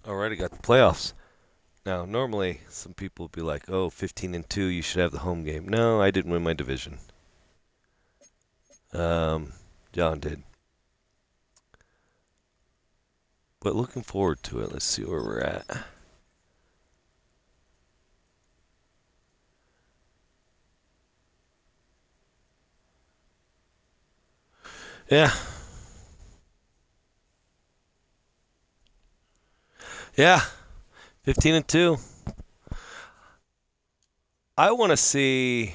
Already got the playoffs. Now, normally some people would be like, "Oh, 15-2, you should have the home game." No, I didn't win my division. John did. But looking forward to it. Let's see where we're at. Yeah. Yeah. 15-2. I want to see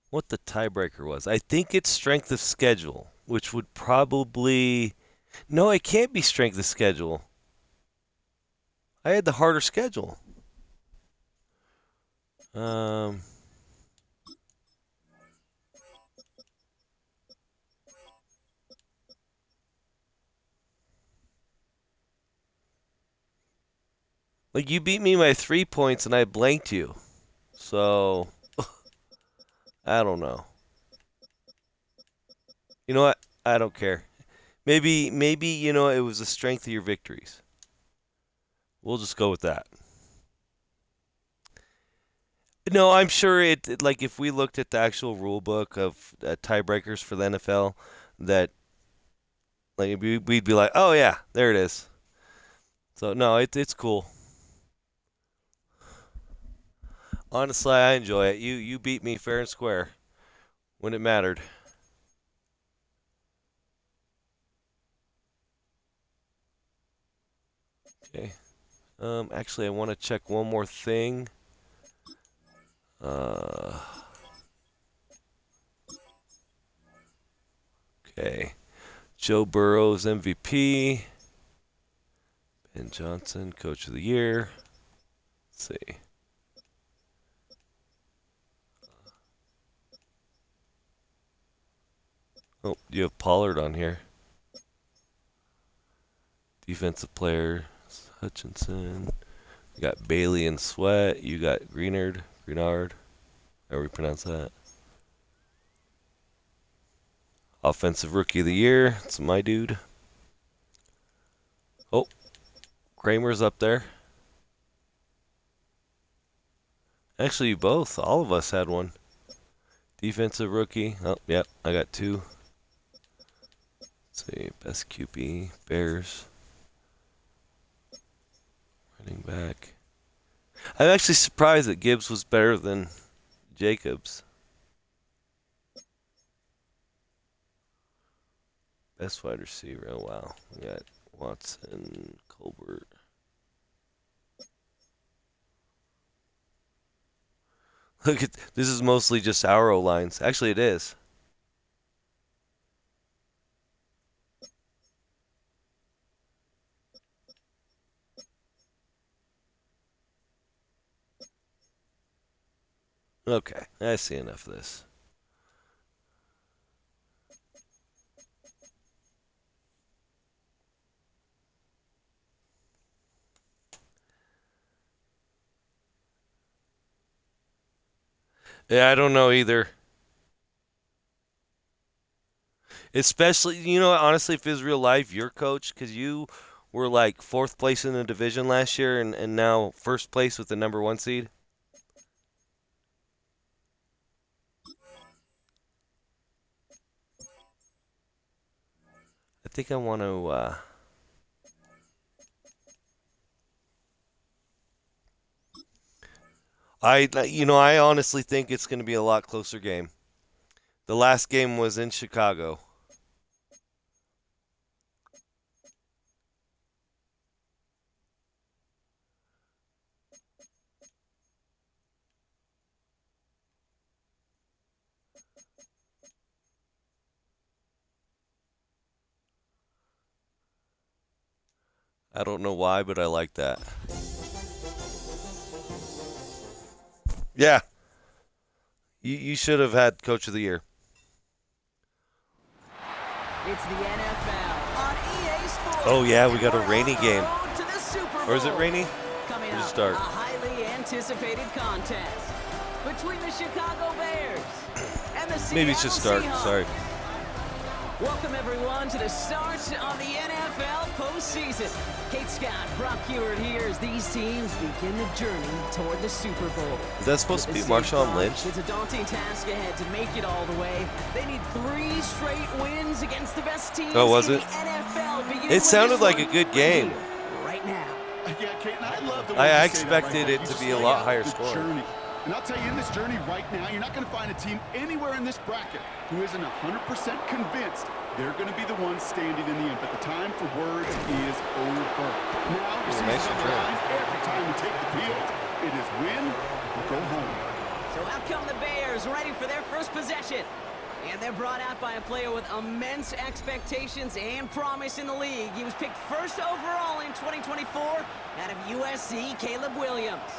what the tiebreaker was. I think it's strength of schedule, which would probably. No, it can't be strength of schedule. I had the harder schedule. Um, like you beat me by 3 points and I blanked you. So I don't know. You know what? I don't care. Maybe it was the strength of your victories. We'll just go with that. No, I'm sure like if we looked at the actual rule book of tiebreakers for the NFL, that like we'd be like, oh yeah, there it is. So no, it's cool. Honestly, I enjoy it. You beat me fair and square when it mattered. Okay. Actually, I want to check one more thing. Uh, okay. Joe Burrow's MVP. Ben Johnson, Coach of the Year. Let's see. Oh, you have Pollard on here. Defensive player, Hutchinson. You got Bailey and Sweat. You got Greenard. How we pronounce that? Offensive Rookie of the Year. It's my dude. Oh, Kramer's up there. Actually, both. All of us had one. Defensive Rookie. Oh, yep. I got two. Let's see. Best QB. Bears. Running back. I'm actually surprised that Gibbs was better than Jacobs. Best wide receiver. Oh, wow. We got Watson, Colbert. Look at this is mostly just our O lines. Actually, it is. Okay, I see enough of this. Yeah, I don't know either. Especially, honestly, if it was real life, your coach, because you were like fourth place in the division last year and now first place with the number one seed. I think I want to. I honestly think it's going to be a lot closer game. The last game was in Chicago. I don't know why, but I like that. Yeah, you should have had Coach of the Year. It's the NFL on EA Sports. Oh yeah, we got a rainy game. To the Super Bowl. Or is it rainy? Coming Or up, just start? a highly anticipated contest between the Chicago Bears and the Seattle Maybe it's just start. Seahawks. Sorry. Welcome everyone to the start of the NFL postseason. Kate Scott, Brock Heward here as these teams begin the journey toward the Super Bowl. Is that supposed to be With the Marshawn Seahawks, Lynch? It's a daunting task ahead to make it all the way. They need 3 straight wins against the best teams Oh, was in it? the NFL. Begin It with sounded this like one a good game. right now. Yeah, Kate, and I love the way I you say that expected right it there. to You be just a lay lot out higher the scoring. journey. And I'll tell you, in this journey right now, you're not going to find a team anywhere in this bracket who isn't 100% convinced they're going to be the ones standing in the end. But the time for words is over. Now, the season's on the line. Every time we take the field, it is win or go home. So out come the Bears, ready for their first possession. And they're brought out by a player with immense expectations and promise in the league. He was picked first overall in 2024 out of USC, Caleb Williams.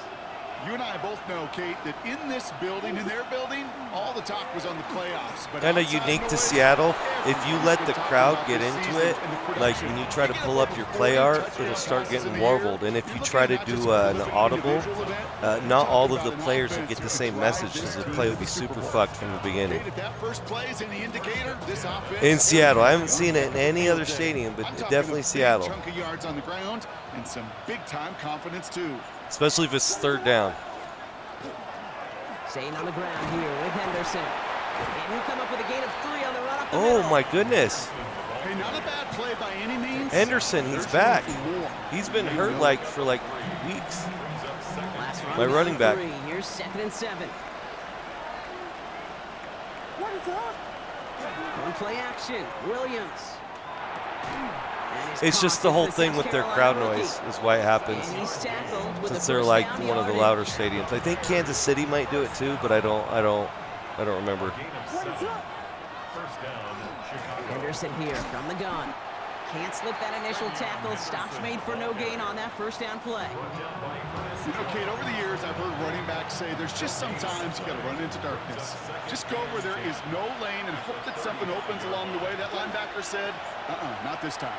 You and I both know, Kate, that in this building, in their building, all the talk was on the playoffs. But Kind of outside unique to noise, Seattle. If you everyone's let been the talking crowd about get this into season it, and the like production. when you try to You pull get up your over play 40 art, touchdown it'll start passes getting in the year. warbled. And if You're you looking try to at not do just a an prolific audible, individual event, not all talking of the about an players will offense get the who same could drive message, this so the team play to will be the Super super Bowl. fucked from the beginning. Kate, if that first play is any indicator, this offense In is Seattle. I haven't one seen it in heck of a any field other day. stadium, but I'm talking definitely a big Seattle. chunk of yards on the ground and some big-time confidence, too. Especially if it's third down. Staying on the ground here with Henderson. And he'll come up with a gain of 3 on the run up the middle. Oh my goodness. Hey, not a bad play by any means. Henderson, he's There's back. room for more. He's been You hurt know for like weeks. Last run My down running back. 3. Here's 2nd and 7. On play action, Williams. And he's It's just caught the whole as thing South with their Carolina crowd rookie. noise is why it happens. And he's tackled with Since the they're first like down one of the yardage. louder stadiums. I think Kansas City might do it too, but I don't remember. Henderson here from the gun. Can't slip that initial tackle. Stops made for no gain on that first down play. You know, Kate, over the years, I've heard running backs say there's just sometimes you got to run into darkness. Just go where there is no lane and hope that something opens along the way. That linebacker said, not this time.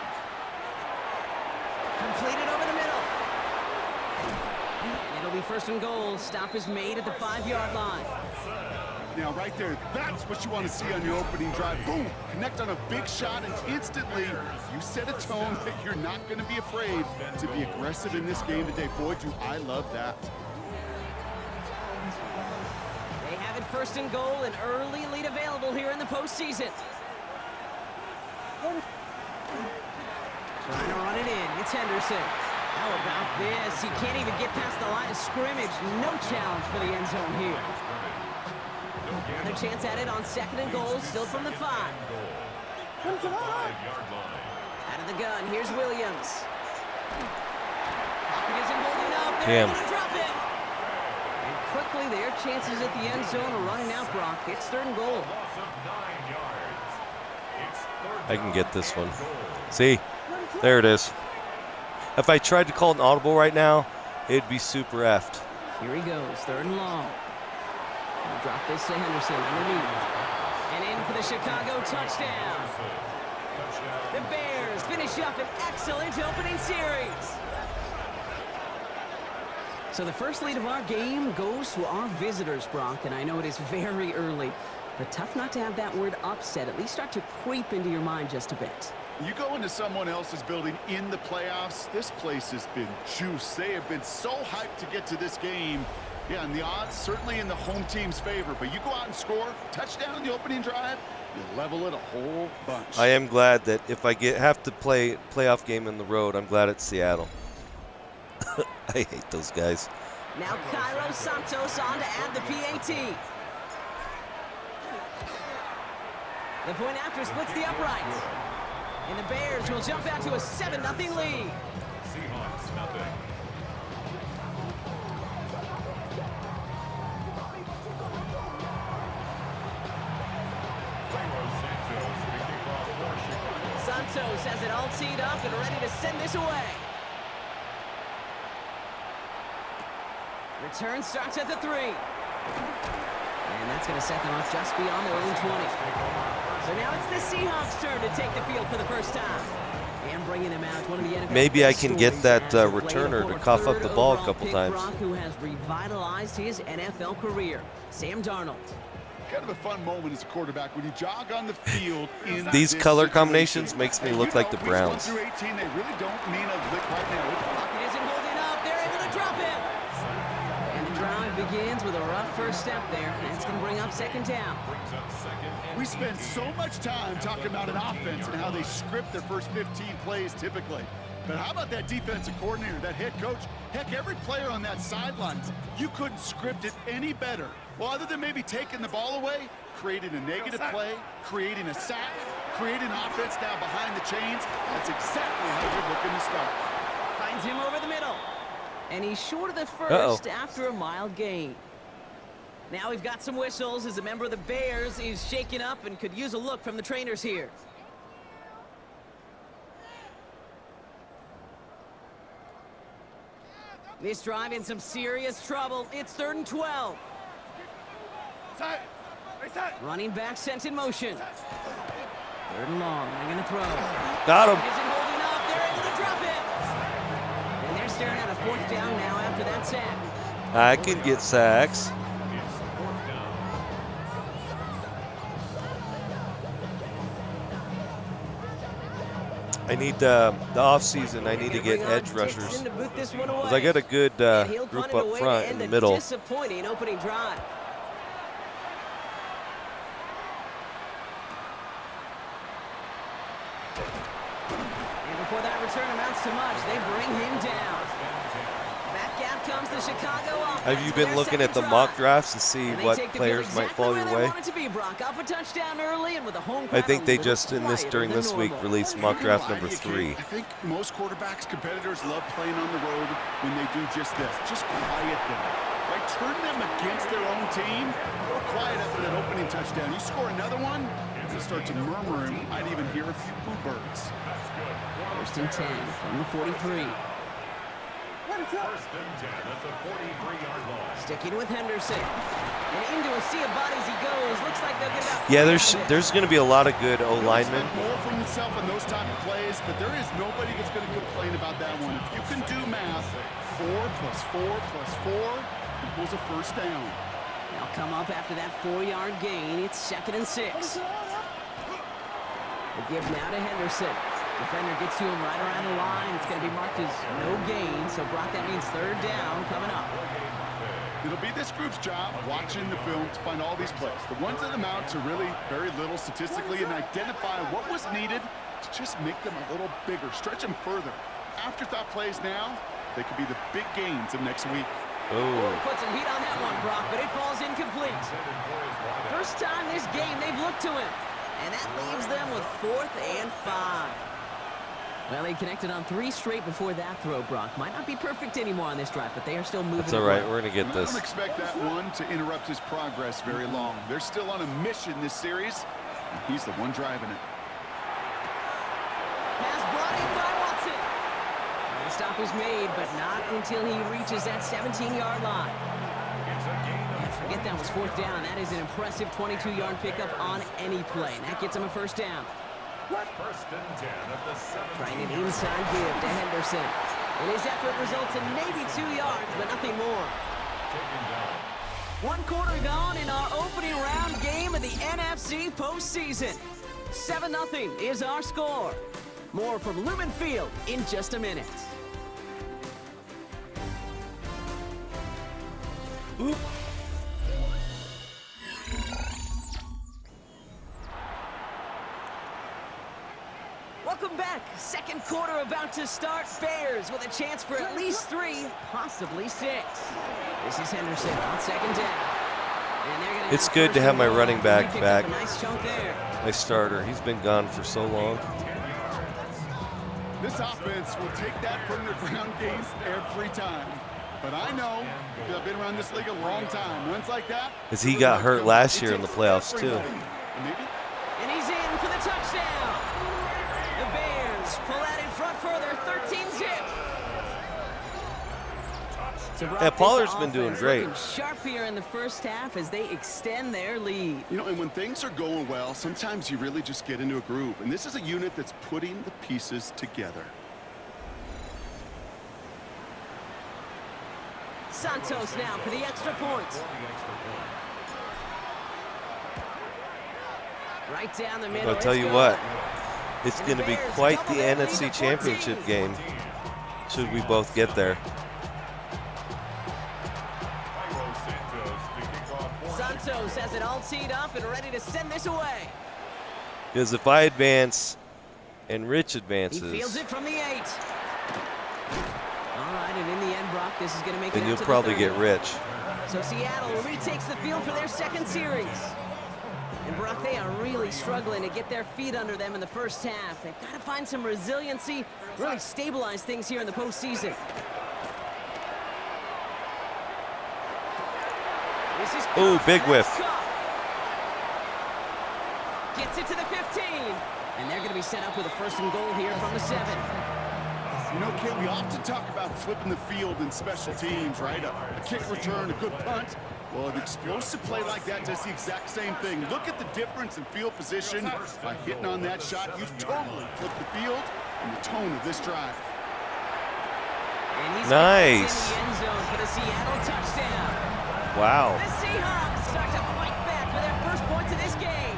Completed over the middle. And it'll be 1st and goal. Stop is made at the 5-yard line. Now, right there, that's what you want to see on your opening drive. Boom! Connect on a big shot, and instantly you set a tone that you're not going to be afraid to be aggressive in this game today. Boy, do I love that. They have it 1st and goal, an early lead available here in the postseason. Trying to run it in. It's Henderson. How about this? He can't even get past the line of scrimmage. No challenge for the end zone here. Another chance at it on 2nd and goal, still from the 5. Out of the gun, here's Williams. Pocket isn't holding up. They're Damn. going to drop it. And quickly, their chances at the end zone are running out, Brock. It's 3rd and goal. I can get this one. See? There it is. If I tried to call an audible right now, it'd be super effed. Here he goes, 3rd and long. He'll drop this to Henderson underneath. And in for the Chicago touchdown. The Bears finish up an excellent opening series. So the first lead of our game goes to our visitors, Brock, and I know it is very early, but tough not to have that word upset at least start to creep into your mind just a bit. You go into someone else's building in the playoffs, this place has been juice. They have been so hyped to get to this game. Yeah, and the odds certainly in the home team's favor, but you go out and score, touchdown in the opening drive, you level it a whole bunch. I am glad that if I have to play playoff game in the road, I'm glad it's Seattle. I hate those guys. Now Cairo Santos on to add the PAT. The point after splits the uprights. And the Bears will jump out to a 7-0 lead. Seahawks nothing. Santos has it all teed up and ready to send this away. Return starts at the 3. And that's going to set them up just beyond their own 20. So now it's the Seahawks' turn to take the field for the first time. And bringing them out, one of the NFL's Maybe I best can get stories that as of late, returner a to former cough up the ball a 3rd couple overall times. pick, Brock, who has revitalized his NFL career, Sam Darnold. Kind of a fun moment as a quarterback when you jog on the field in These this color situation. combinations makes me And look like the weeks 1 Browns. through 18, they really don't mean a lick right now. Pocket isn't holding up. They're able to drop him. And the drive begins with a rough first step there. That's going to bring up second down. We spend so much time talking about an offense and how they script their first 15 plays typically. But how about that defensive coordinator, that head coach? Heck, every player on that sidelines, you couldn't script it any better. Well, other than maybe taking the ball away, creating a negative play, creating a sack, creating offense now behind the chains. That's exactly how you're looking to start. Finds him over the middle. And he's short of the first after a mild gain. Now we've got some whistles as a member of the Bears is shaken up and could use a look from the trainers here. This drive in some serious trouble. It's 3rd and 12. Running back sent in motion. 3rd and long. They're going to throw. Got him. Isn't holding up. They're able to drop it. And they're staring at a 4th down now after that sack. I can get sacks. I need the off season. I need to get edge rushers because I got a good group up front in the middle. Disappointing opening drive. And before that return amounts to much, they bring him down. Back out comes the Chicago offense. Have you been looking at the mock drafts to see what players might fall your way? I think they just during this week released mock draft number 3. I think most quarterbacks, competitors love playing on the road when they do just this. Just quiet them. By turning them against their own team, or quiet after that opening touchdown. You score another one, you'll start to murmur and might even hear a few boo birds. 1st and 10 from the 43. First and 10 at the 43-yard line. Sticking with Henderson. And into a sea of bodies he goes. Looks like they'll get about. Yeah, there's going to be a lot of good O-linemen. More from himself on those type of plays, but there is nobody that's going to complain about that one. If you can do math, 4 plus 4 plus 4 equals a first down. They'll come up after that 4-yard gain. It's 2nd and 6. The give now to Henderson. Defender gets to him right around the line. It's going to be marked as no gain. So, Brock, that means 3rd down coming up. It'll be this group's job watching the film to find all these plays. The ones that amount to really very little statistically and identify what was needed to just make them a little bigger, stretch them further. Afterthought plays now, they could be the big gains of next week. Oh, put some heat on that one, Brock, but it falls incomplete. First time this game they've looked to him. And that leaves them with 4th and 5. Well, he connected on 3 straight before that throw, Brock. Might not be perfect anymore on this drive, but they are still moving. That's all right. We're going to get this. I don't expect that one to interrupt his progress very long. They're still on a mission this series, and he's the one driving it. Pass brought in by Watson. And the stop is made, but not until he reaches that 17-yard line. And forget that was 4th down. That is an impressive 22-yard pickup on any play. And that gets him a first down. First and 10 at the 7. Trying an inside give to Henderson. And his effort results in maybe 2 yards, but nothing more. 1 quarter gone in our opening round game of the NFC postseason. 7-0 is our score. More from Lumen Field in just a minute. Oop. Welcome back. 2nd quarter about to start. Bears with a chance for at least 3, possibly 6. This is Henderson on 2nd down. And they're gonna It's good to have my running back back. A nice chunk there. My starter. He's been gone for so long. This offense will take that from their ground game every time. But I know, because I've been around this league a long time, runs like that. Because he got hurt last year in the playoffs, too. And he's in for the touchdown. The Bears pull out in front further, 13-zip. So Yeah, Pollard's been doing great. Sharp here in the first half as they extend their lead. You know, and when things are going well, sometimes you really just get into a groove. And this is a unit that's putting the pieces together. Santos now for the extra point. Right down the middle. I'll tell it's you good. what, it's And going to be Bears quite double the their lead NFC to 14. Championship game, should we both get there. Santos has it all teed up and ready to send this away. Because if I advance and Rich He advances, fields it from the 8. All right, and in the end, Brock, this is going to make it then out you'll to probably the 30. get Rich. So Seattle retakes the field for their second series. And Brock, they are really struggling to get their feet under them in the first half. They've got to find some resiliency, really stabilize things here in the postseason. This is Ooh, big whiff. Gets it to the 15. And they're going to be set up with a 1st and goal here from the 7. You know, Kate, we often talk about flipping the field in special teams, right? A kick return, a good punt. Well, an explosive play like that does the exact same thing. Look at the difference in field position. By hitting on that shot, you've totally flipped the field and the tone of this drive. And he's Nice. in the end zone for the Seattle touchdown. Wow. The Seahawks start to fight back for their first points of this game.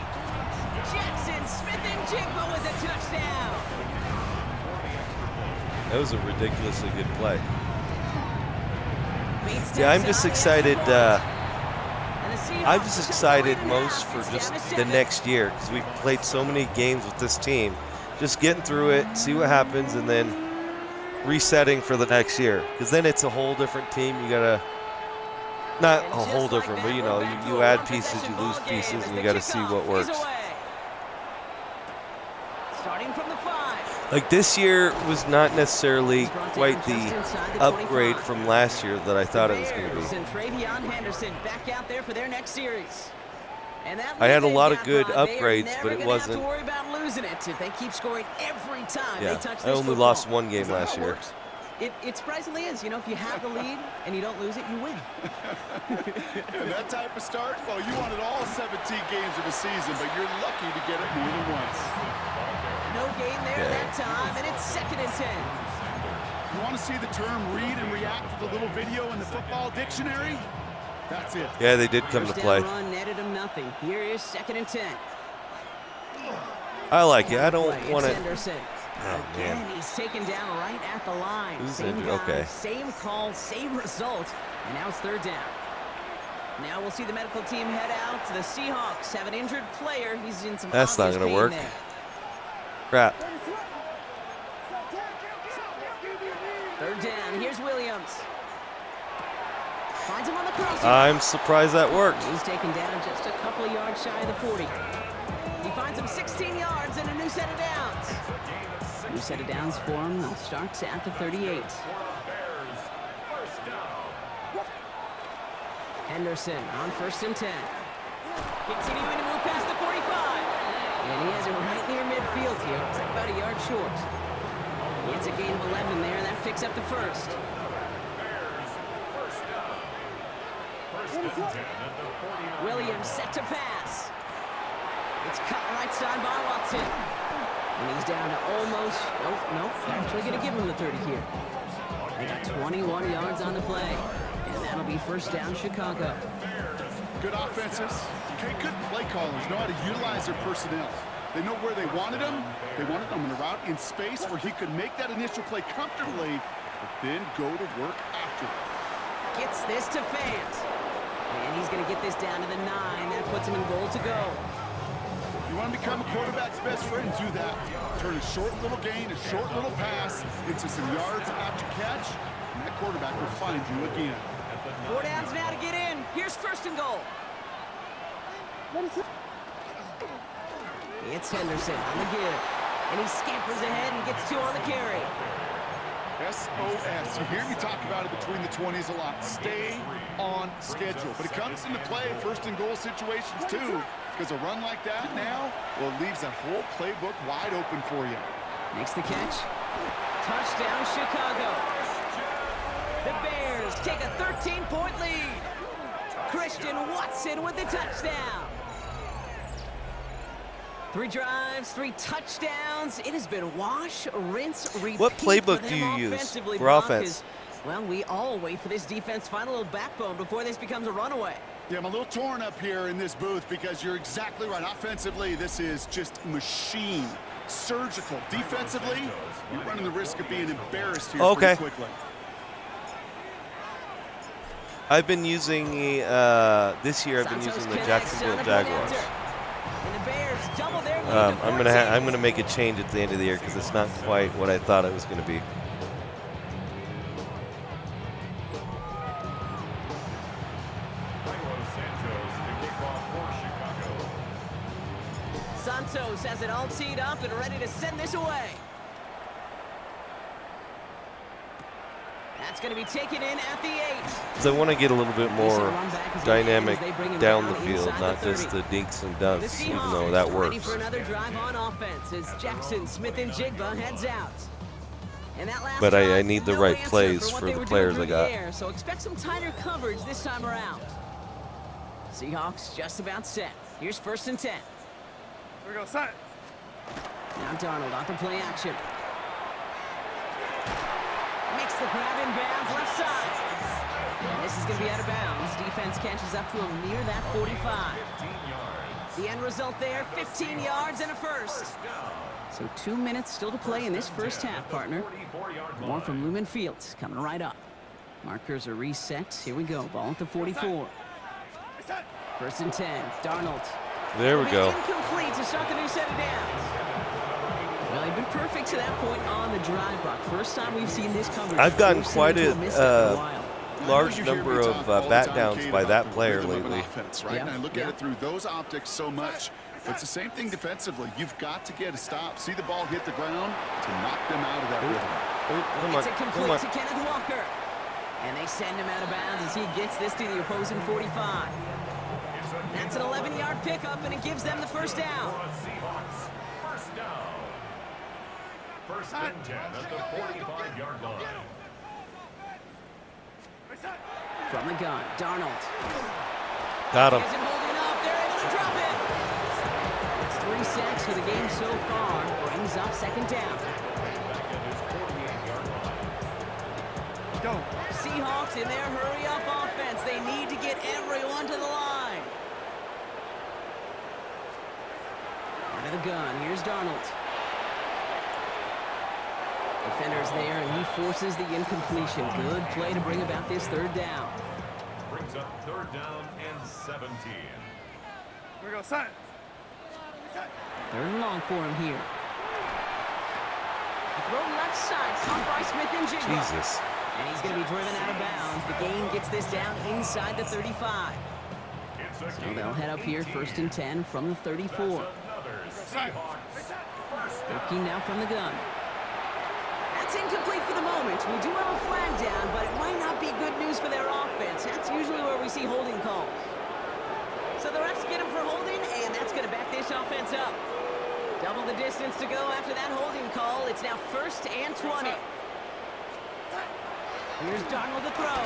Jackson Smith and Jigba with a touchdown. That was a ridiculously good play. Beats Yeah, I'm Texas just on the excited. extra point. And the Seahawks I'm just took the excited lead in most half. for It's just down to the 7. next year because we've played so many games with this team. Just getting through it, see what happens, and then resetting for the next year. Because then it's a whole different team. You gotta, not And a just whole like different, that, but you we're know, back to you a add one-possession pieces, you ball lose game pieces, as and the you gotta see kickoff what is works. away. Starting from the 5. Like this year was not necessarily quite the upgrade from last year that I thought it was going to Bears be. and Travion Henderson back out there for their next series. And that I had a lead lot they've of got, good Brock, they are upgrades, never but it gonna wasn't. have to worry about losing it if they keep scoring every time Yeah, they touch I this only football. lost one game Is that last how it year. works? It surprisingly is. You know, if you have the lead and you don't lose it, you win. And that type of start, well, you wanted all 17 games of the season, but you're lucky to get it more than once. No gain there Okay. that time, and it's 2nd and 10. You want to see the term read and react with a little video in the football dictionary? That's it. Yeah, they did come to First play. down run netted him nothing. Here is 2nd and 10. I like it. I don't Play. want It's to. Henderson. Oh, Again, man. he's taken down right at the line. Who's Same injured? guy, Okay. same call, same result. And now it's 3rd down. Now we'll see the medical team head out to the Seahawks. Have an injured player. He's in some That's not obvious gonna pain work. there. Crap. 3rd down. Here's Williams. Finds him on the crossing. I'm surprised that worked. He's taken down just a couple of yards shy of the 40. He finds him 16 yards and a new set of downs. New set of downs for him. Starts at the 38. Henderson on 1st and 10. Continuing to move past the 45. And he has it right near midfield here. It's about a yard short. He gets a gain of 11 there. That picks up the 1st. Williams set to pass. It's cut right side by Watson. And he's down to almost, nope, actually going to give him the 30 here. They got 21 yards on the play. And that'll be 1st down Chicago. Good offenses. Okay, good play callers know how to utilize their personnel. They know where they wanted him. They wanted him in a route in space where he could make that initial play comfortably, but then go to work after. Gets this to Fant. And he's going to get this down to the 9. That puts him in goal to go. You want to become a quarterback's best friend? Do that. Turn a short little gain, a short little pass into some yards after catch, and that quarterback will find you again. 4 downs now to get in. Here's 1st and goal. It's Henderson on the give. And he scampers ahead and gets 2 on the carry. SOS. You hear me talk about it between the 20s a lot. Stay on schedule. But it comes into play 1st and goal situations too. Because a run like that now, well, it leaves that whole playbook wide open for you. Makes the catch. Touchdown, Chicago. The Bears take a 13-point lead. Christian Watson with the touchdown. 3 drives, 3 touchdowns. It has been wash, rinse, repeat. What playbook for do them you use offensively, for Brock, offense? Well, we all wait for this defense to find a little backbone before this becomes a runaway. Yeah, I'm a little torn up here in this booth because you're exactly right. Offensively, this is just machine. Surgical. Defensively, you're running the risk of being embarrassed here pretty quickly. I've been using this year. I've been using the Jacksonville Jaguars. And the Bears double their lead I'm gonna make a change at the end of the year because it's not quite what I thought it was gonna be. Santos has it all teed up and ready to send this away. That's going to be taken in at the 8. So I want to get a little bit more dynamic down the field, not just the dinks and dunks, even though that works. Ready for another drive on offense as Jackson, Smith, and Jigba heads out. And that last But I drive, need the no right answer plays what for they the were players doing I got. through the air, so expect some tighter coverage this time around. Seahawks just about set. Here's 1st and 10. Here we go, set. Now Darnold off the play action. Makes the grab in bounds left side. And this is going to be out of bounds. Defense catches up to him near that 45. The end result there, 15 yards and a first. So 2 minutes still to play in this first half, partner. More from Lumen Fields coming right up. Markers are reset. Here we go. Ball at the 44. 1st and 10. Darnold. There we go. Incomplete to start the new set of downs. Well, he'd been perfect to that point on the drive, Buck. First time we've seen this coverage. I've gotten Forced quite him into a misstep in a while. large number of bat downs by that player lately. Offense, right? And I look at it through those optics so much. But it's the same thing defensively. You've got to get a stop, see the ball hit the ground to knock them out of that rhythm. It's incomplete to Kenneth Walker. And they send him out of bounds as he gets this to the opposing 45. That's an 11-yard pickup, and it gives them the first down. Seahawks, first down. 1st and 10 at the 45-yard line. From the gun, Darnold. Got him. Isn't holding up. They're able to drop it. It's 3 sacks for the game so far. Brings up 2nd down. Go. Seahawks in their hurry-up offense. They need to get everyone to the line. Out of the gun. Here's Darnold. Defender's there, and he forces the incompletion. Good play to bring about this 3rd down. Brings up 3rd down and 17. Here we go, set. 3rd and long for him here. Throw left side, caught by Smith and Jigba. Jesus. And he's going to be driven out of bounds. The gain gets this down inside the 35. So they'll head up here, 1st and 10 from the 34. Working now from the gun. That's incomplete for the moment. We do have a flag down, but it might not be good news for their offense. That's usually where we see holding calls. So the refs get him for holding, and that's going to back this offense up. Double the distance to go after that holding call. It's now 1st and 20. Here's Darnold to throw.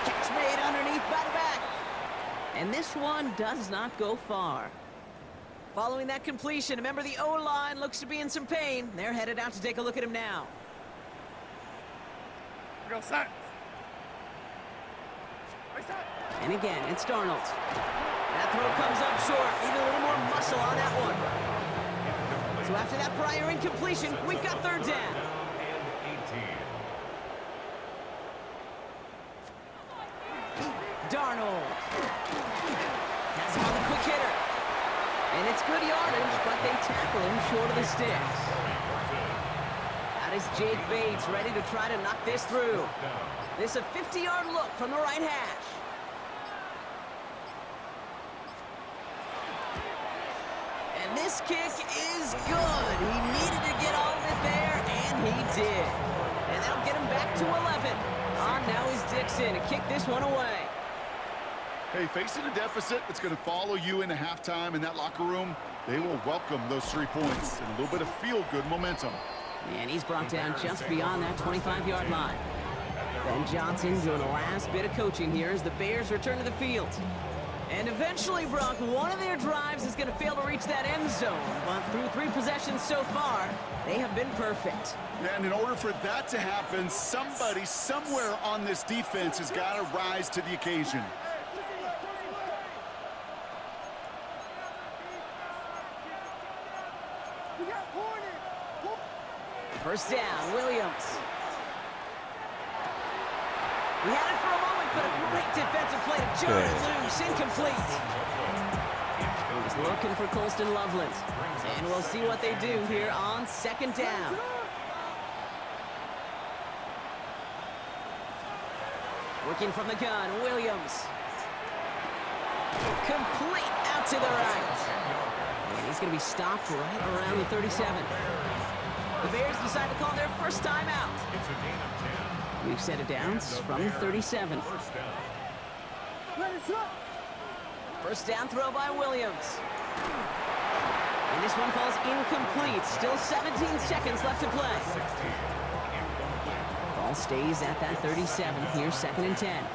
Catch made underneath by the back. And this one does not go far. Following that completion, remember the O-line looks to be in some pain. They're headed out to take a look at him now. Here we go, set. And again, it's Darnold. That throw comes up short. Need a little more muscle on that one. So after that prior incompletion, we've got 3rd down. Darnold has him on the quick hitter. And it's good yardage, but they tackle him short of the sticks. That is Jake Bates ready to try to knock this through. This a 50-yard look from the right hash. And this kick is good. He needed to get all of it there, and he did. And that'll get him back to 11. On now is Dixon to kick this one away. Hey, facing a deficit that's going to follow you into halftime in that locker room, they will welcome those 3 points and a little bit of feel-good momentum. And he's brought down just beyond that 25-yard line. Ben Johnson doing the last bit of coaching here as the Bears return to the field. And eventually, Brock, one of their drives is going to fail to reach that end zone. But through 3 possessions so far, they have been perfect. And in order for that to happen, somebody somewhere on this defense has got to rise to the occasion. First down, Williams. We had it for a moment, but a great defensive play to jar it loose. Incomplete. He's looking for Colston Loveland. And we'll see what they do here on second down. Working from the gun, Williams. Complete out to the right. And he's going to be stopped right around the 37. The Bears decide to call their first time out. We've set it down from 37. First down throw by Williams. And this one falls incomplete. Still 17 seconds left to play. Ball stays at that 37. Here's 2nd and 10.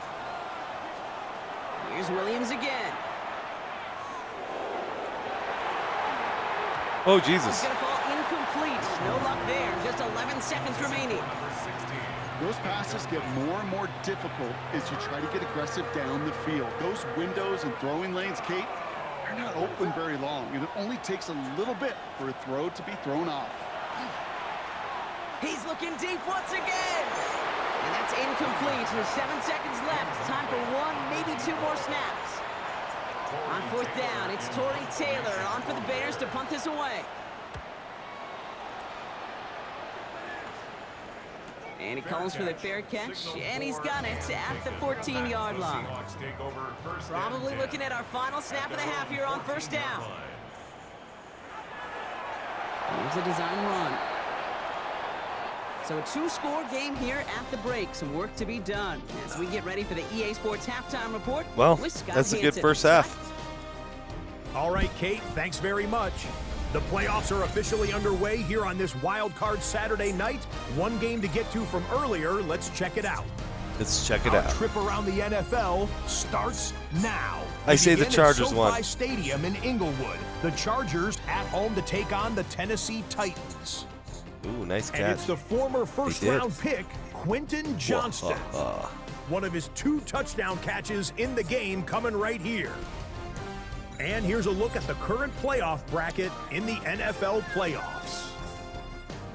Here's Williams again. Oh, Jesus. It's going to fall incomplete. No luck there. Just 11 seconds remaining. Those passes get more and more difficult as you try to get aggressive down the field. Those windows and throwing lanes, Kate, they're not open very long, and it only takes a little bit for a throw to be thrown off. He's looking deep once again. And that's incomplete. There's 7 seconds left. Time for 1, maybe 2 more snaps. On 4th down, it's Torrey Taylor on for the Bears to punt this away. And he calls for the fair catch, and he's got it at the 14-yard line. Probably looking at our final snap of the half here on first down. Here's a design run. So a 2-score game here at the break. Some work to be done as we get ready for the EA Sports Halftime Report. Well, that's a good first half. All right, Kate, thanks very much. The playoffs are officially underway here on this Wild Card Saturday night. One game to get to from earlier. Let's check it out. Let's check it Our out. trip around the NFL starts now. I say the begin at Chargers SoFi won. Stadium in Inglewood. The Chargers at home to take on the Tennessee Titans. Ooh, nice And catch. it's the former first-round pick, Quentin Johnston. One of his 2 touchdown catches in the game coming right here. And here's a look at the current playoff bracket in the NFL playoffs.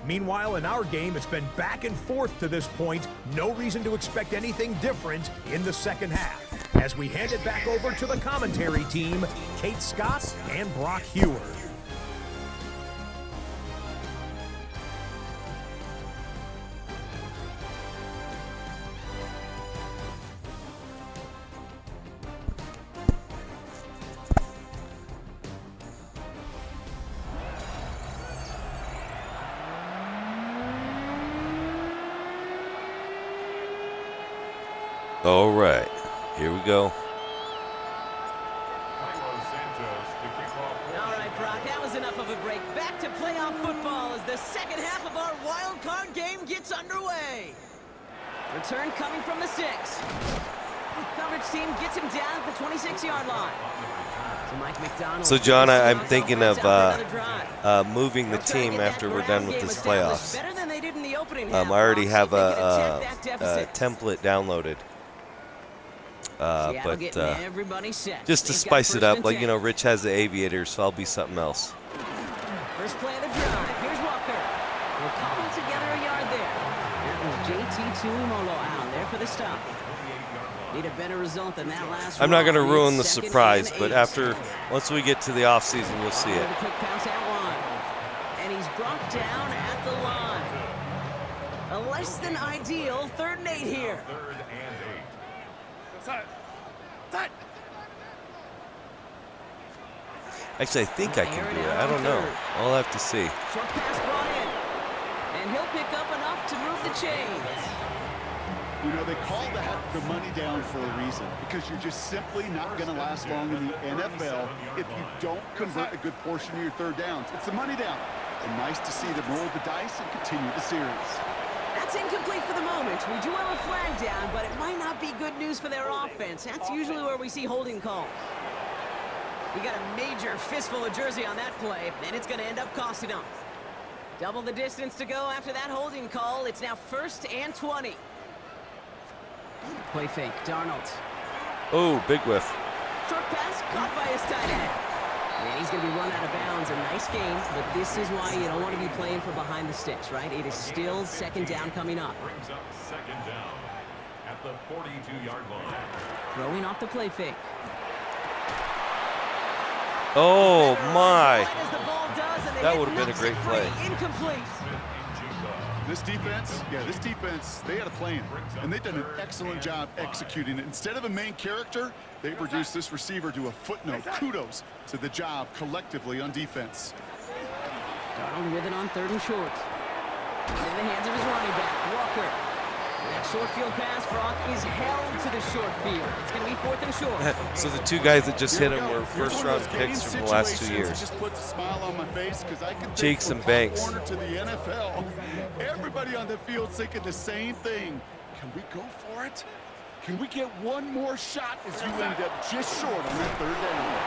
Meanwhile, in our game, it's been back and forth to this point. No reason to expect anything different in the second half. As we hand it back over to the commentary team, Kate Scott and Brock Heward. All right, here we go. All right, Brock, that was enough of a break. Back to playoff football as the second half of our wild card game gets underway. Return coming from the 6. Coverage team gets him down at the 26-yard line. So Mike McDonald. So, John, I'm thinking of moving the team after we're done with this playoffs. Better than they did in the opening I half, already Brock, have so they can a attack that deficit. template downloaded. Seattle But getting everybody set. just to They've got spice it first up, and like, 10. you know, Rich has the Aviators, so I'll be something else. First play of the drive. Here's Walker. We'll cobble together a yard there. That was JT Tuimolo out there for the stop. Need a better result than that last I'm not going to run. ruin the Second surprise, and but 8. once we get to the offseason, we'll see it. With a quick pass out line. And he's brought down at the line. A less than ideal 3rd and 8 here. Side. Side. Actually, I think I can do it. I don't know. I'll have to see. Short pass brought in. And he'll pick up enough to move the chains. You know, they call that the money down for a reason, because you're just simply not going to last long in the NFL if you don't convert a good portion of your 3rd downs. It's the money down. And nice to see them roll the dice and continue the series. That's incomplete for the moment. We do have a flag down, but it might not be good news for their offense. That's usually where we see holding calls. We got a major fistful of jersey on that play, and it's going to end up costing them. Double the distance to go after that holding call. It's now 1st and 20. Play fake, Darnold. Oh, big whiff. Short pass caught by his tight end. And he's going to be run out of bounds. A nice game, but this is why you don't want to be playing for behind the sticks, right? It is still second down coming up. Brings up second down at the 42-yard line. Throwing off the play fake. Oh, my. Right as the ball does, and That hit would have been a knocks great it play. free. Incomplete. This defense, they had a plan, and they've done an excellent job executing it. Instead of a main character, they've reduced this receiver to a footnote. Kudos to the job collectively on defense. Darnold with it on 3rd and short. Into the hands of his running back, Walker. That short field pass, Brock, is held to the short field. It's going to be 4th and short. So the two guys that just Here hit we him go. were Here's one of first-round those game picks from the last 2 situations years. that just puts a smile on my face because I can Jakes think and from Pop Banks. Warner to the NFL. Everybody on the field thinking the same thing. Can we go for it? Can we get one more shot as you end up just short on that 3rd down?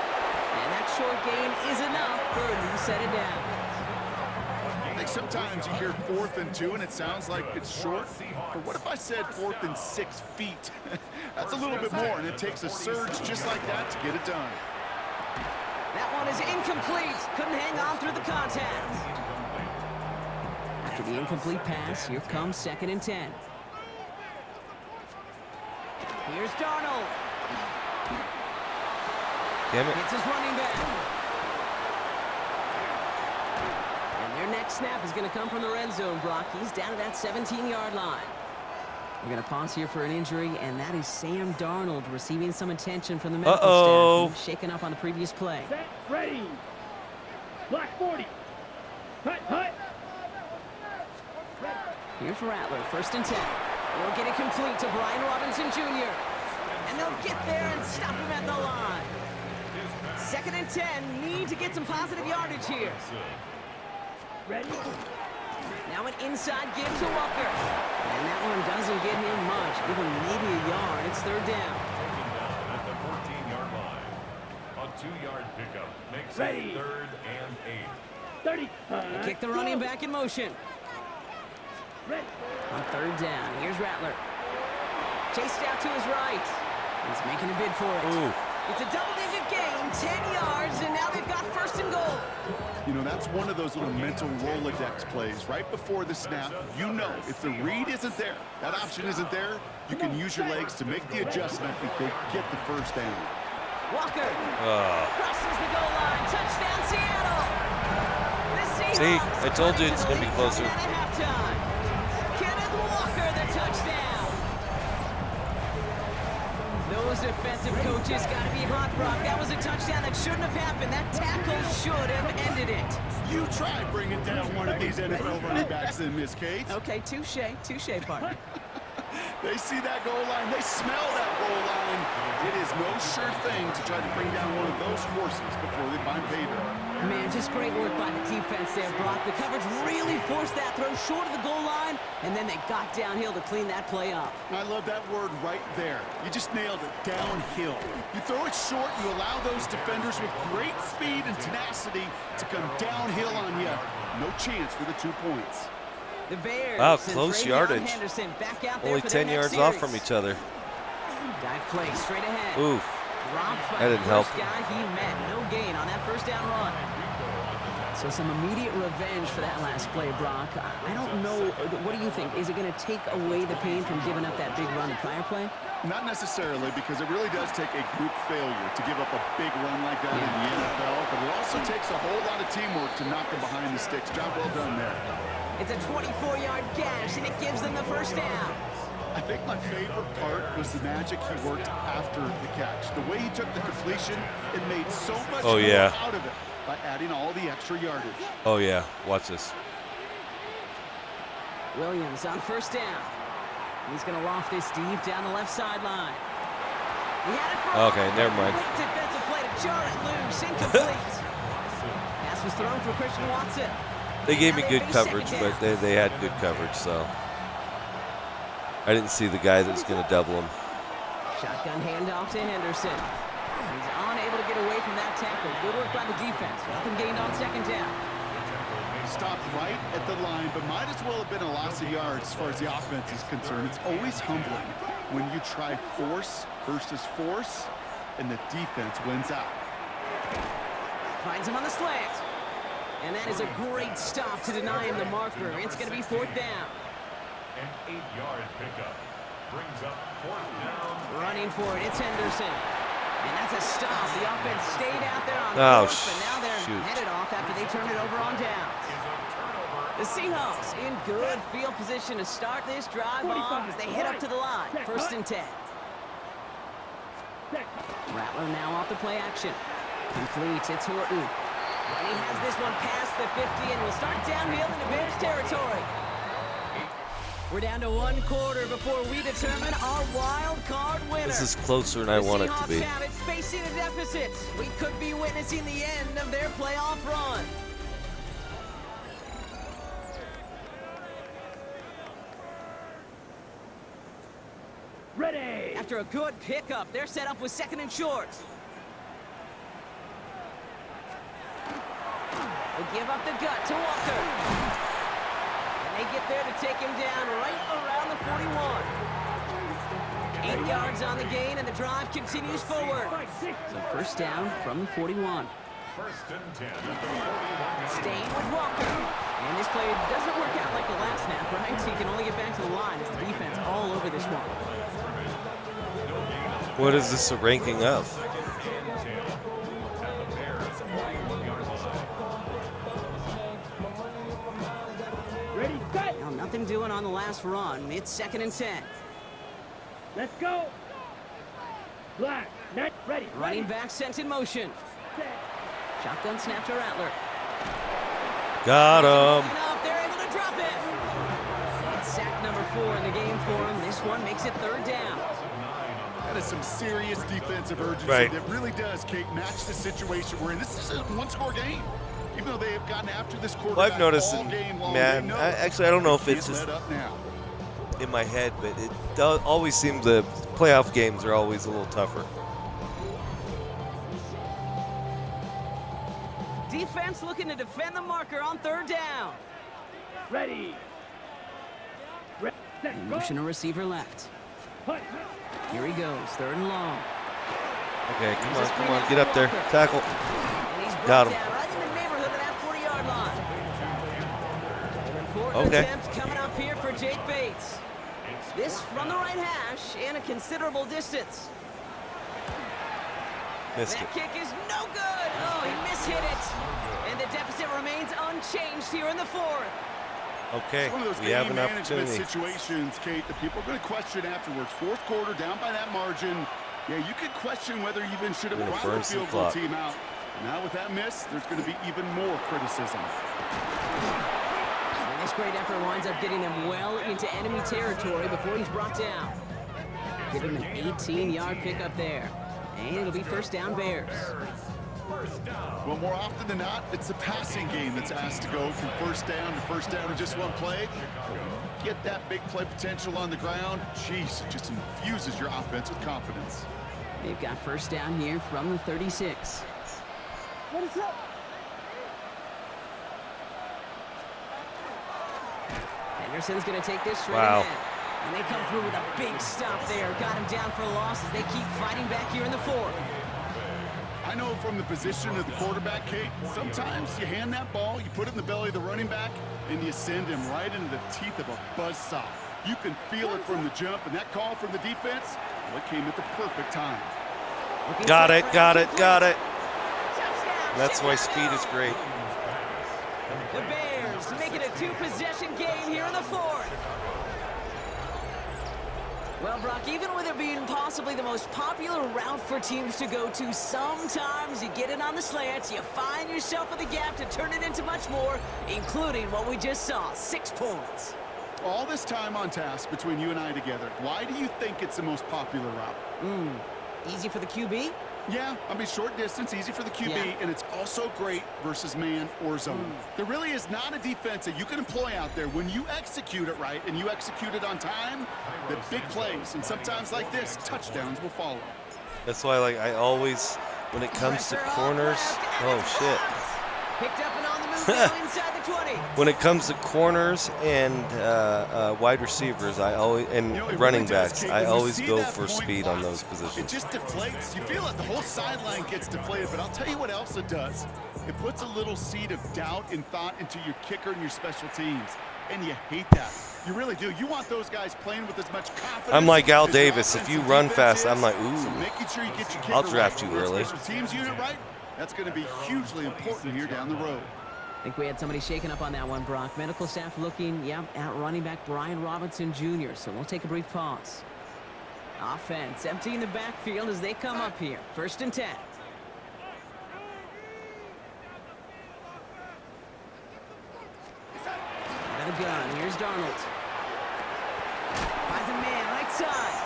And that short gain is enough for a new set of downs. I think sometimes you hear 4th and 2 and it sounds like it's short. But what if I said 4th and 6 feet? That's a little bit more, and it takes a surge just like that to get it done. That one is incomplete. Couldn't hang on through the contact. After the incomplete pass, here comes 2nd and 10. Here's Darnold. Damn it. It's his running back. And their next snap is going to come from the red zone, Brock. He's down to that 17-yard line. We're going to pause here for an injury, and that is Sam Darnold receiving some attention from the medical staff. He was shaken up on the previous play. Set, ready. Black 40. Hut, hut. Here's Rattler, 1st and 10. They'll get it complete to Brian Robinson Jr. And they'll get there and stop him at the line. 2nd and 10, need to get some positive yardage here. Ready. Now an inside give to Walker. And that one doesn't get him much. Give him maybe a yard. It's 3rd down. At the 14-yard line. A 2-yard pickup makes Ready. it 3rd and 8. 30. They kick the running back in motion. Ready. On 3rd down, here's Rattler. Chased out to his right. He's making a bid for it. Ooh. It's a double-digit gain, 10 yards, and now they've got 1st and goal. You know, that's one of those little mental Rolodex plays. Right before the snap, you know if the read isn't there, that option isn't there, you can use your legs to make the adjustment and go get the 1st down. Walker crosses the goal line. Touchdown, Seattle. The Seahawks See, I told you it's going to be closer. At halftime. Kenneth Walker, the touchdown. Those defensive coaches got to be hot, Brock. That was a touchdown that shouldn't have happened. That tackle should have ended it. You try bringing down one of these NFL running backs then, Miss Kate. Okay, touche, partner. They see that goal line. They smell that goal line. It is no sure thing to try to bring down one of those horses before they find pay dirt. Man, just great work by the defense there, Brock. The coverage really forced that throw short of the goal line, and then they got downhill to clean that play up. I love that word right there. You just nailed it, downhill. You throw it short, you allow those defenders with great speed and tenacity to come downhill on you. No chance for the 2 points. The Bears. Wow, and close Travion yardage. Henderson back out there Only for their 10 next yards off series. from each other. Dive play straight ahead. Ooh. Dropped by That the didn't help. first guy he met. No gain on that 1st down run. So some immediate revenge for that last play, Brock. I don't know. What do you think? Is it going to take away the pain from giving up that big run the prior play? Not necessarily, because it really does take a group failure to give up a big run like that in the NFL, but it also takes a whole lot of teamwork to knock them behind the sticks. Job well done there. It's a 24-yard gash, and it gives them the 1st down. I think my favorite part was the magic he worked after the catch. The way he took the completion, it made so much more out of it by adding all the extra yardage. Oh, yeah. Watch this. Williams on 1st down. He's going to loft this deep down the left sideline. He had it for Okay, never mind. Great defensive play to jar it loose. Incomplete. Pass was thrown for Christian Watson. They gave me Now good face coverage, second but down. they had good coverage, so I didn't see the guy that's going to double him. Shotgun handoff to Henderson. He's unable to get away from that tackle. Good work by the defense. Nothing gained on 2nd down. Stopped right at the line, but might as well have been a loss of yards as far as the offense is concerned. It's always humbling when you try force versus force, and the defense wins out. Finds him on the slant. And that is a great stop to deny him the marker. It's going to be 4th down. An 8-yard pickup brings up 4th down. Running for it, it's Henderson. And that's a stop. The offense stayed out there on 4th, but now they're headed off after they turn it over on downs. The Seahawks in good field position to start this drive off as they head up to the line. 1st and 10. Rattler now off the play action. Completes, it's Horton. And he has this one past the 50 and will start downhill into Bears territory. We're down to 1 quarter before we determine our wild card winner. This is closer than I want it to be. The Seahawks have it, facing a deficit. We could be witnessing the end of their playoff run. Ready. After a good pickup, they're set up with 2nd and short. They give up the gut to Walker. And they get there to take him down right around the 41. 8 yards on the gain, and the drive continues forward. So 1st down from the 41. 1st and 10 at the 41. Staying with Walker. And this play doesn't work out like the last snap, right? So he can only get back to the line. It's the defense all over this one. What is this a ranking of? Ready, set. Now nothing doing on the last run. It's 2nd and 10. Let's go. Black, net, ready. Running back sent in motion. Set. Shotgun snap to Rattler. Got him. They're able to drop it. It's sack number 4 in the game for him. This one makes it 3rd down. That is some serious defensive urgency that really does, Kate, match the situation we're in. This is a 1-score game. Even though they have gotten after this quarterback Well, I've noticed, all game long, man, actually, I don't know if it's just up now. in my head, but it does always seem the playoff games are always a little tougher. Defense looking to defend the marker on 3rd down. Ready. Set, go. Motion a receiver left. Hut. Here he goes, 3rd and long. Okay, come on, get up there, tackle. And he's Got him. down right in the neighborhood of that 40-yard line. An important attempt coming up here for Jake Bates. This from the right hash and a considerable distance. Missed That it. kick is no good. Oh, he mishit it. And the deficit remains unchanged here in the 4th. Okay, It's one of those we game have an management opportunity. situations, Kate, that people are going to question afterwards. 4th quarter, down by that margin. Yeah, you could question whether you even should have We're gonna brought the burn some field goal clock. team out. Now with that miss, there's going to be even more criticism. And this great effort winds up getting him well into enemy territory before he's brought down. Give him an 18-yard pickup there. And it'll be 1st down Bears. Well, more often than not, it's the passing game that's asked to go from 1st down to 1st down in just one play. Get that big play potential on the ground. Jeez, it just infuses your offense with confidence. They've got 1st down here from the 36. What is up? Henderson's going to take this straight Wow. ahead. And they come through with a big stop there. Got him down for a loss as they keep fighting back here in the 4th. I know from the position of the quarterback, Kate, sometimes you hand that ball, you put it in the belly of the running back, and you send him right into the teeth of a buzzsaw. You can feel it from the jump, and that call from the defense, well, it came at the perfect time. Got it. Touchdown, That's why Chicago! speed is great. The Bears make it a 2-possession game here in the 4th. Well, Brock, even with it being possibly the most popular route for teams to go to, sometimes you get it on the slants, you find yourself in the gap to turn it into much more, including what we just saw, 6 points. All this time on task between you and I together, why do you think it's the most popular route? Easy for the QB? Yeah, I mean, short distance, easy for the QB, Yeah. and it's also great versus man or zone. There really is not a defense that you can employ out there when you execute it right and you execute it on time, the big plays, and sometimes like this, touchdowns will follow. That's why, like, I always, when it comes to Pressure off corners, left, and oh it's shit. blocked. Picked up and on the move now inside the 20. When it comes to corners and wide receivers, I always running backs, I always go for speed on those It positions. just deflates. You feel like the whole sideline gets deflated, but I'll tell you what else it does. It puts a little seed of doubt and thought into your kicker and your special teams, and you hate that. You really do. You want those guys playing with as much confidence. I'm like Al as your Davis. If offense you and run defense fast, I'm is. like, So ooh. making sure you get your kicker I'll draft right, you your early. special teams unit right, that's going to be hugely important here down the road. I think we had somebody shaken up on that one, Brock. Medical staff looking, at running back Brian Robinson Jr., so we'll take a brief pause. Offense emptying the backfield as they come up here. 1st and 10. Got a gun. Here's Darnold. Finds a man right side.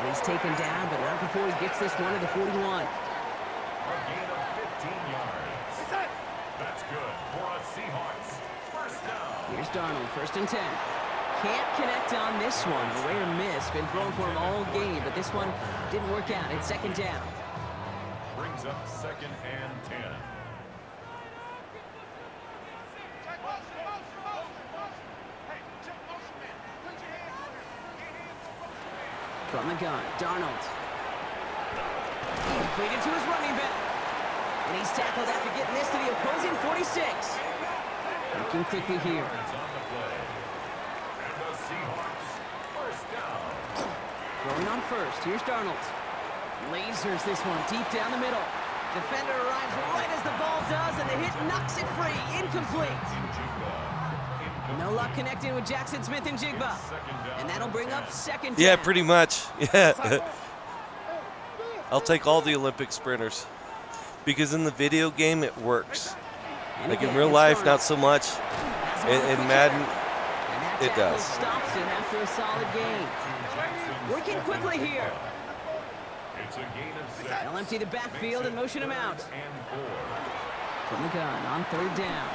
He's taken down, but not before he gets this one to the 41. A gain of 15 yards. That's good for a Seahawks. First down. Here's Darnold, 1st and 10. Can't connect on this one. A rare miss. Been thrown for him all game, but this one didn't work out. It's 2nd down. Brings up 2nd and 10. From the gun, Darnold. Completed to his running back. And he's tackled after getting this to the opposing 46. Looking quickly here. It's on the play. And the Seahawks. First down. Throwing on 1st. Here's Darnold. Lasers this one deep down the middle. Defender arrives right as the ball does, and the hit knocks it free. Incomplete. No luck connecting with Jackson Smith and Jigba. And that'll bring up 2nd down. Yeah, pretty much. Yeah. I'll take all the Olympic sprinters because in the video game it works. And Like in again, real it's life, Darnold. not so much. Has In one quick Madden, hitter. And that it tackle does. stops him after a solid gain. Working quickly here. It's a gain of 6. They'll empty the backfield and motion him out. And 4. From the gun on 3rd down.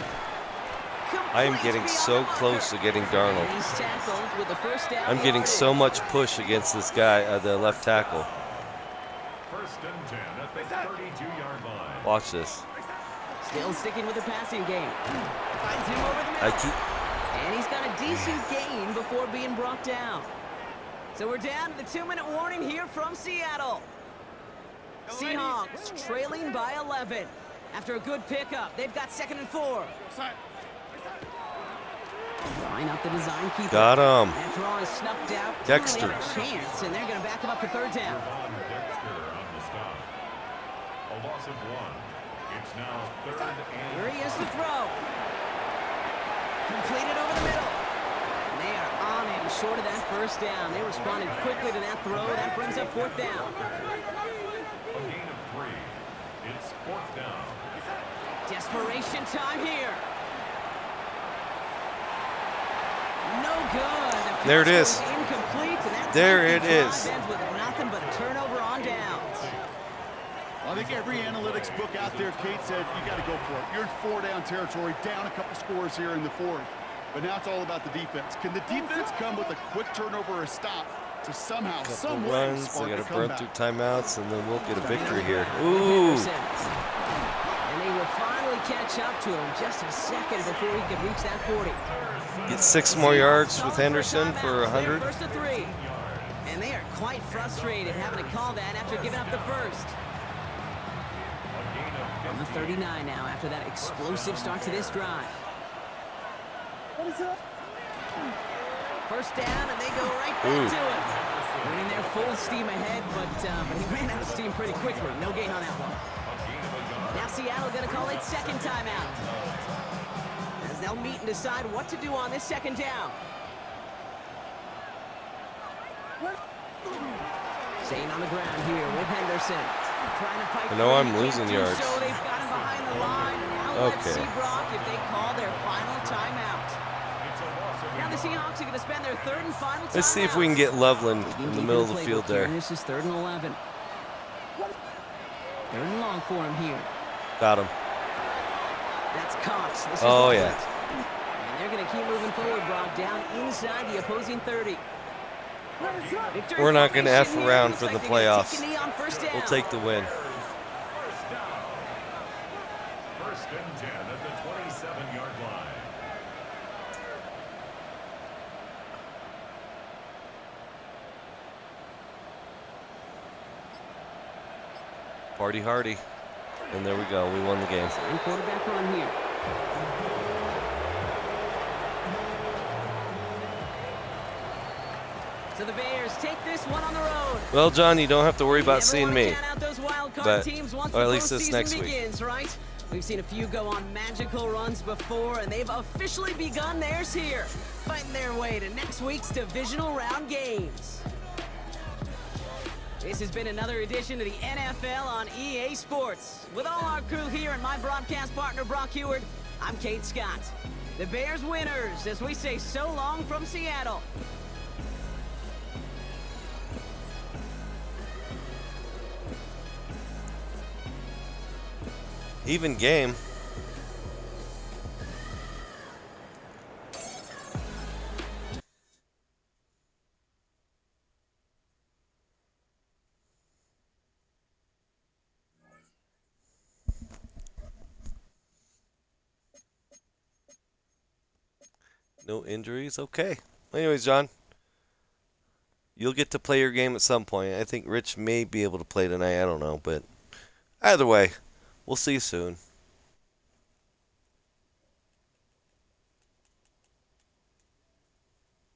I am Completes getting beyond so the marker. close to getting Darnold. And he's tackled with the 1st down. I'm getting yardage. so much push against this guy, the left tackle. 1st and 10 at the 32-yard line. Watch this. Still sticking with the passing game. Finds him over the middle. And he's got a decent gain before being brought down. So we're down to the 2-minute warning here from Seattle. Seahawks trailing by 11. After a good pickup, they've got 2nd and 4. Line up the design keeper. Got him. That draw is snuffed out. Dexter. Don't really have a chance, and they're going to back him up for 3rd down. On Dexter on the stop. A loss of 1. It's now 3rd and Here he is to throw. Completed over the middle. And they are on him short of that 1st down. They responded quickly to that throw. That brings up 4th down. a gain of 3. It's 4th down. Desperation time here. No good. The There it pass is. goes incomplete, and that There lengthy it drive is. ends with nothing but a turnover on downs. I think every analytics book out there, Kate, said you got to go for it. You're in 4-down territory, down a couple scores here in the 4th. But now it's all about the defense. Can the defense come with a quick turnover or a stop to somehow, Couple some way runs. They spark got a to burn comeback? through timeouts, and then we'll get a victory here. With Ooh. Henderson. And they will finally catch up to him just a second before he could reach that 40. Get 6 more yards with Henderson for Timeouts. They're 100. First to 3. And they are quite frustrated having to call that after giving up the first. On the 39 now after that explosive start to this drive. What is up? 1st down, and they go right back to it. Winning their full steam ahead, but he ran out of steam pretty quickly. No gain on that one. Now Seattle going to call it 2nd timeout. As they'll meet and decide what to do on this 2nd down. Staying on the ground here with Henderson. Trying to fight. I know I'm free. losing Can't do yards. So they've got him behind the line. Now let's Okay. see, Brock, if they call their final timeout. Now the Seahawks are going to spend their 3rd and final timeout. Let's see if we can get Loveland in the middle of the field there. This is 3rd and 11. 3rd and long for him here. Got him. That's Cox. This is Oh, Loveland. yeah. And they're going to keep moving forward, Brock, down inside the opposing 30. Victory We're not gonna formation F here. around Looks for like the they're gonna take playoffs. a knee on 1st down. We'll take the win. 1st and 10 at the Party hardy. And there we go. We won the game. Second quarterback run here. So the Bears take this one on the road. Well, John, you don't have to worry about Never seeing wanna me. count out those wild card But, teams once or at the least this postseason next week. begins, right? We've seen a few go on magical runs before, and they've officially begun theirs here, fighting their way to next week's divisional round games. This has been another edition of the NFL on EA Sports. With all our crew here and my broadcast partner, Brock Heward, I'm Kate Scott. The Bears winners, as we say so long from Seattle. Even game. No injuries? Okay. Anyways, John, you'll get to play your game at some point. I think Rich may be able to play tonight. I don't know. But either way, we'll see you soon.